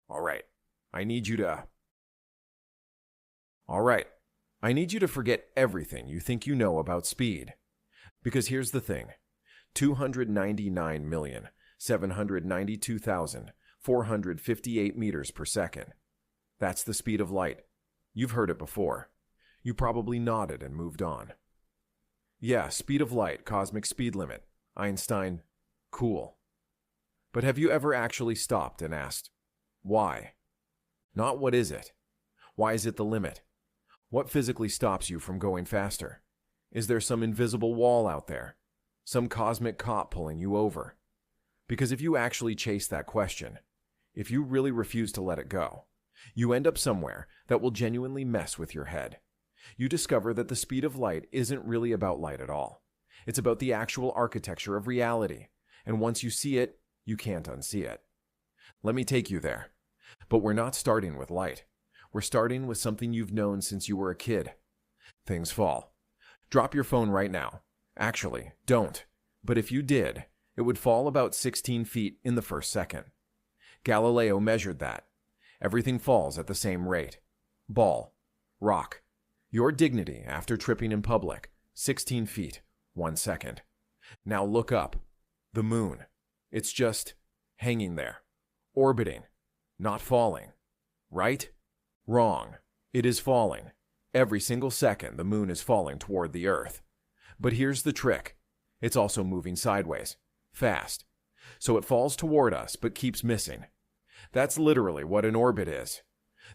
All right. I need you to... All right. I need you to forget everything you think you know about speed. Because here's the thing. 299,792,458 meters per second. That's the speed of light. You've heard it before. You probably nodded and moved on. Yeah, speed of light, cosmic speed limit. Einstein, cool. But have you ever actually stopped and asked, why? Not what is it? Why is it the limit? What physically stops you from going faster? Is there some invisible wall out there? Some cosmic cop pulling you over? Because if you actually chase that question, if you really refuse to let it go, you end up somewhere that will genuinely mess with your head. You discover that the speed of light isn't really about light at all. It's about the actual architecture of reality, and once you see it, you can't unsee it. Let me take you there. But we're not starting with light. We're starting with something you've known since you were a kid. Things fall. Drop your phone right now. Actually, don't. But if you did, it would fall about 16 feet in the first second. Galileo measured that. Everything falls at the same rate. Ball. Rock. Your dignity after tripping in public. 16 feet. 1 second. Now look up. The moon. It's just hanging there. Orbiting. Not falling. Right? Wrong. It is falling. Every single second the moon is falling toward the Earth. But here's the trick. It's also moving sideways. Fast. So it falls toward us but keeps missing. That's literally what an orbit is.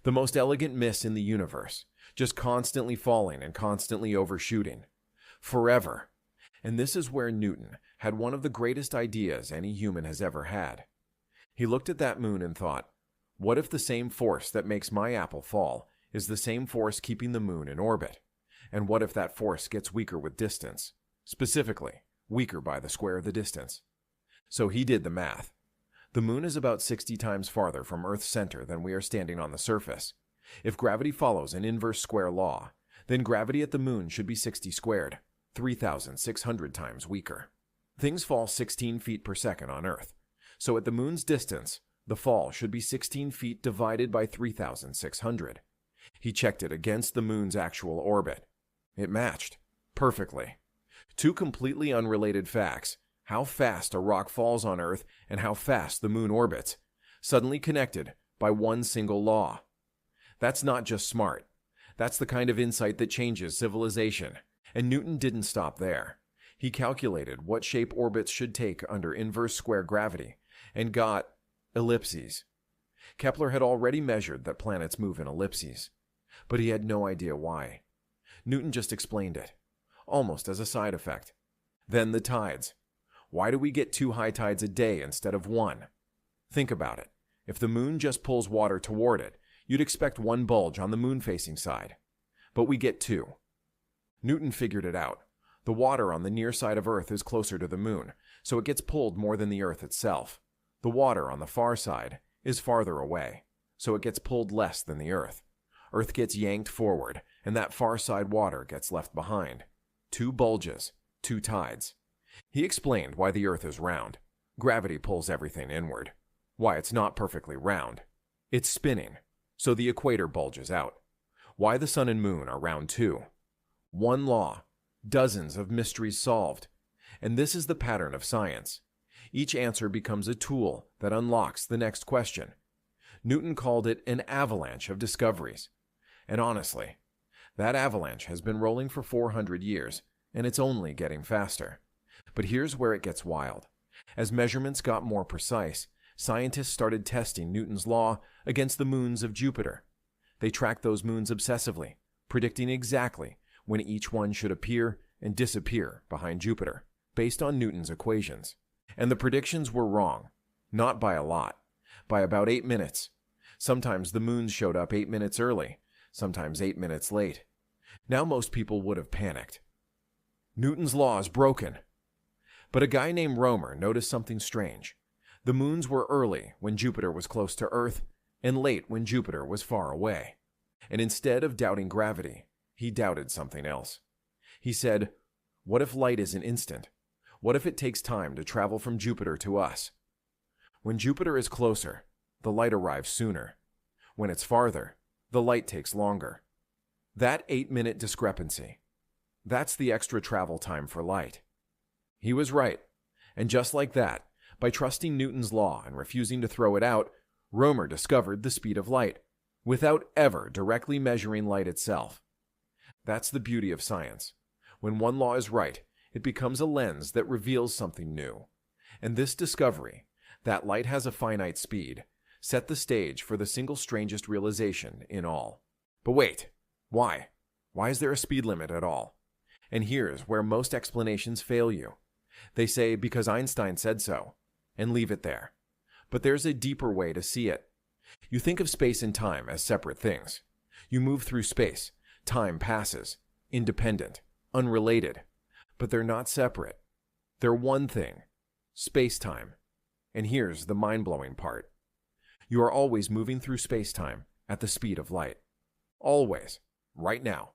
The most elegant miss in the universe. Just constantly falling and constantly overshooting. Forever. And this is where Newton had one of the greatest ideas any human has ever had. He looked at that moon and thought, what if the same force that makes my apple fall is the same force keeping the moon in orbit? And what if that force gets weaker with distance? Specifically, weaker by the square of the distance. So he did the math. The moon is about 60 times farther from Earth's center than we are standing on the surface. If gravity follows an inverse square law, then gravity at the moon should be 60 squared, 3,600 times weaker. Things fall 16 feet per second on Earth. So at the moon's distance, the fall should be 16 feet divided by 3,600. He checked it against the moon's actual orbit. It matched. Perfectly. Two completely unrelated facts, how fast a rock falls on Earth and how fast the moon orbits, suddenly connected by one single law. That's not just smart. That's the kind of insight that changes civilization. And Newton didn't stop there. He calculated what shape orbits should take under inverse square gravity and got ellipses. Kepler had already measured that planets move in ellipses, but he had no idea why. Newton just explained it, almost as a side effect. Then the tides. Why do we get 2 high tides a day instead of 1? Think about it. If the moon just pulls water toward it, you'd expect 1 bulge on the moon-facing side. But we get 2. Newton figured it out. The water on the near side of Earth is closer to the moon, so it gets pulled more than the Earth itself. The water on the far side is farther away, so it gets pulled less than the Earth. Earth gets yanked forward, and that far side water gets left behind. 2 bulges, 2 tides. He explained why the Earth is round. Gravity pulls everything inward. Why it's not perfectly round. It's spinning, so the equator bulges out. Why the sun and moon are round too. 1 law. Dozens of mysteries solved. And this is the pattern of science. Each answer becomes a tool that unlocks the next question. Newton called it an avalanche of discoveries. And honestly, that avalanche has been rolling for 400 years, and it's only getting faster. But here's where it gets wild. As measurements got more precise, scientists started testing Newton's law against the moons of Jupiter. They tracked those moons obsessively, predicting exactly when each one should appear and disappear behind Jupiter, based on Newton's equations. And the predictions were wrong. Not by a lot. By about 8 minutes. Sometimes the moons showed up 8 minutes early, sometimes 8 minutes late. Now most people would have panicked. Newton's law is broken. But a guy named Romer noticed something strange. The moons were early when Jupiter was close to Earth, and late when Jupiter was far away. And instead of doubting gravity, he doubted something else. He said, what if light isn't instant? What if it takes time to travel from Jupiter to us? When Jupiter is closer, the light arrives sooner. When it's farther, the light takes longer. That 8-minute discrepancy, that's the extra travel time for light. He was right. And just like that, by trusting Newton's law and refusing to throw it out, Roemer discovered the speed of light, without ever directly measuring light itself. That's the beauty of science. When one law is right, it becomes a lens that reveals something new. And this discovery, that light has a finite speed, set the stage for the single strangest realization in all. But wait, why? Why is there a speed limit at all? And here's where most explanations fail you. They say because Einstein said so, and leave it there. But there's a deeper way to see it. You think of space and time as separate things. You move through space, time passes, independent, unrelated. But they're not separate. They're one thing, space-time. And here's the mind-blowing part. You are always moving through space-time at the speed of light. Always. Right now.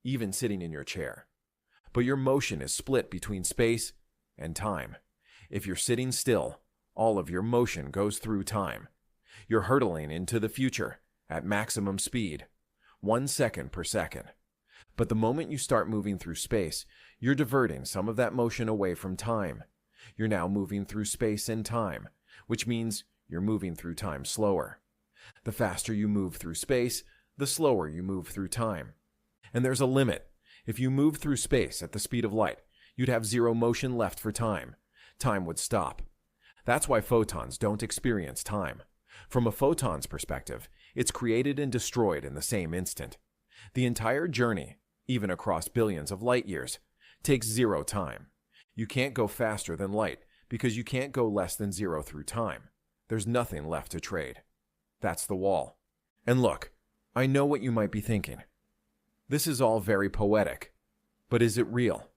Even sitting in your chair. But your motion is split between space and time. If you're sitting still, all of your motion goes through time. You're hurtling into the future at maximum speed, 1 second per second. But the moment you start moving through space, you're diverting some of that motion away from time. You're now moving through space and time, which means you're moving through time slower. The faster you move through space, the slower you move through time. And there's a limit. If you move through space at the speed of light, you'd have zero motion left for time. Time would stop. That's why photons don't experience time. From a photon's perspective, it's created and destroyed in the same instant. The entire journey, even across billions of light years, takes zero time. You can't go faster than light because you can't go less than zero through time. There's nothing left to trade. That's the wall. And look, I know what you might be thinking. This is all very poetic, but is it real?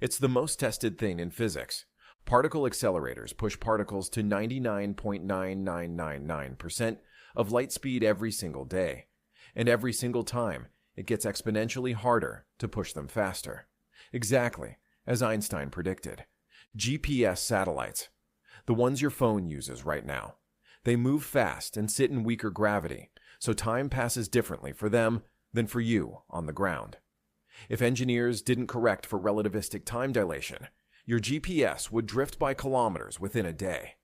It's the most tested thing in physics. Particle accelerators push particles to 99.9999% of light speed every single day. And every single time, it gets exponentially harder to push them faster. Exactly, as Einstein predicted. GPS satellites, the ones your phone uses right now, they move fast and sit in weaker gravity, so time passes differently for them than for you on the ground. If engineers didn't correct for relativistic time dilation, your GPS would drift by kilometers within a day.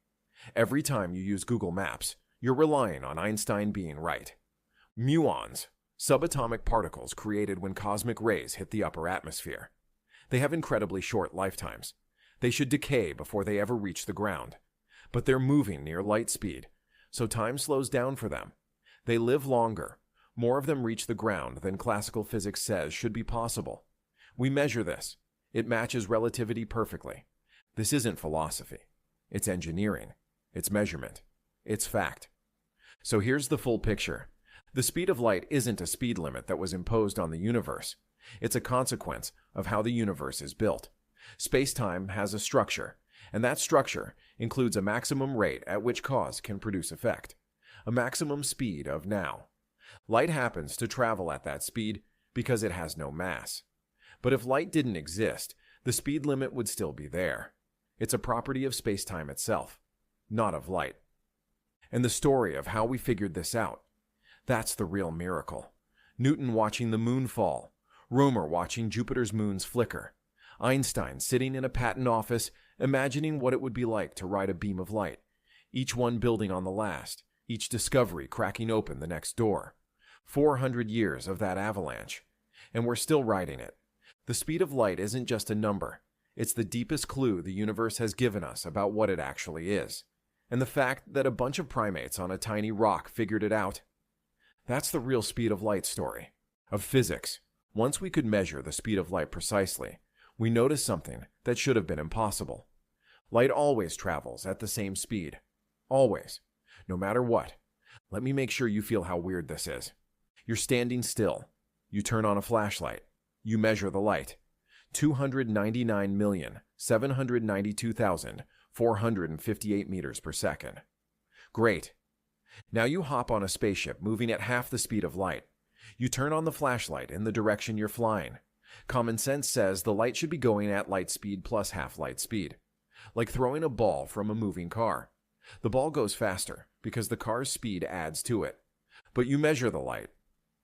Every time you use Google Maps, you're relying on Einstein being right. Muons, subatomic particles created when cosmic rays hit the upper atmosphere. They have incredibly short lifetimes. They should decay before they ever reach the ground. But they're moving near light speed, so time slows down for them. They live longer. More of them reach the ground than classical physics says should be possible. We measure this. It matches relativity perfectly. This isn't philosophy. It's engineering. It's measurement. It's fact. So here's the full picture. The speed of light isn't a speed limit that was imposed on the universe. It's a consequence of how the universe is built. Space-time has a structure, and that structure includes a maximum rate at which cause can produce effect, a maximum speed of now. Light happens to travel at that speed because it has no mass. But if light didn't exist, the speed limit would still be there. It's a property of space-time itself, not of light. And the story of how we figured this out, that's the real miracle. Newton watching the moon fall, Roemer watching Jupiter's moons flicker, Einstein sitting in a patent office imagining what it would be like to ride a beam of light, each one building on the last, each discovery cracking open the next door. 400 years of that avalanche, and we're still riding it. The speed of light isn't just a number. It's the deepest clue the universe has given us about what it actually is. And the fact that a bunch of primates on a tiny rock figured it out, that's the real speed of light story. Of physics, once we could measure the speed of light precisely, we noticed something that should have been impossible. Light always travels at the same speed. Always. No matter what. Let me make sure you feel how weird this is. You're standing still. You turn on a flashlight. You measure the light. 299,792,458 meters per second. Great. Now you hop on a spaceship moving at half the speed of light. You turn on the flashlight in the direction you're flying. Common sense says the light should be going at light speed plus half light speed. Like throwing a ball from a moving car. The ball goes faster because the car's speed adds to it. But you measure the light,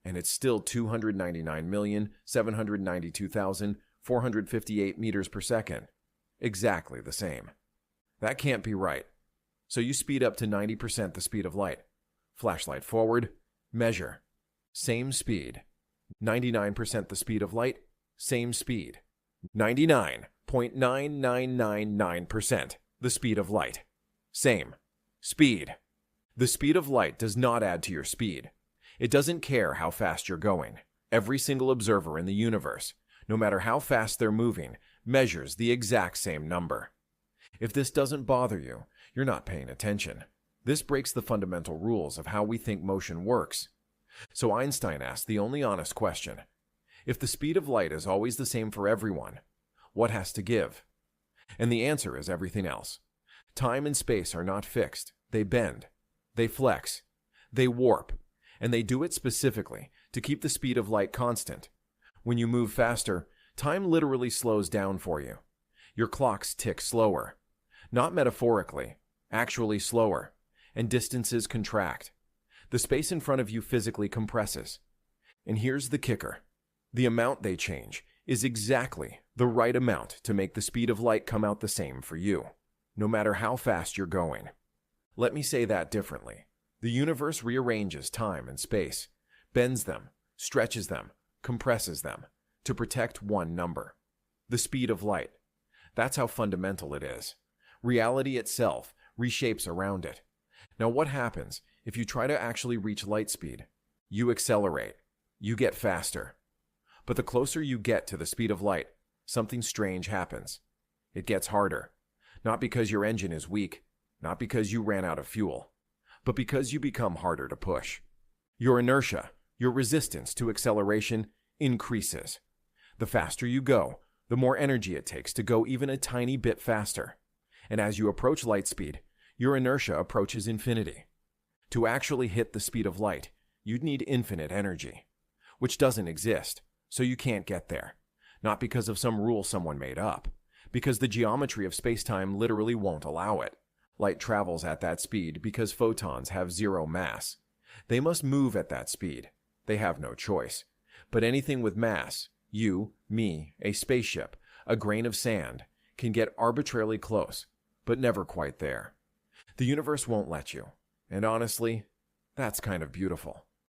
and it's still 299,792,458 meters per second. Exactly the same. That can't be right. So you speed up to 90% the speed of light. Flashlight forward, measure. Same speed. 99% the speed of light, same speed. 99.9999% the speed of light. Same. Speed. The speed of light does not add to your speed. It doesn't care how fast you're going. Every single observer in the universe, no matter how fast they're moving, measures the exact same number. If this doesn't bother you, you're not paying attention. This breaks the fundamental rules of how we think motion works. So Einstein asked the only honest question. If the speed of light is always the same for everyone, what has to give? And the answer is everything else. Time and space are not fixed. They bend. They flex. They warp. And they do it specifically to keep the speed of light constant. When you move faster, time literally slows down for you. Your clocks tick slower. Not metaphorically, actually slower. And distances contract. The space in front of you physically compresses. And here's the kicker. The amount they change is exactly the right amount to make the speed of light come out the same for you, no matter how fast you're going. Let me say that differently. The universe rearranges time and space, bends them, stretches them, compresses them, to protect one number. The speed of light. That's how fundamental it is. Reality itself reshapes around it. Now what happens if you try to actually reach light speed? You accelerate. You get faster. But the closer you get to the speed of light, something strange happens. It gets harder. Not because your engine is weak, not because you ran out of fuel, but because you become harder to push. Your inertia, your resistance to acceleration, increases. The faster you go, the more energy it takes to go even a tiny bit faster. And as you approach light speed, your inertia approaches infinity. To actually hit the speed of light, you'd need infinite energy, which doesn't exist, so you can't get there. Not because of some rule someone made up, because the geometry of space-time literally won't allow it. Light travels at that speed because photons have zero mass. They must move at that speed. They have no choice. But anything with mass, you, me, a spaceship, a grain of sand, can get arbitrarily close, but never quite there. The universe won't let you. And honestly, that's kind of beautiful.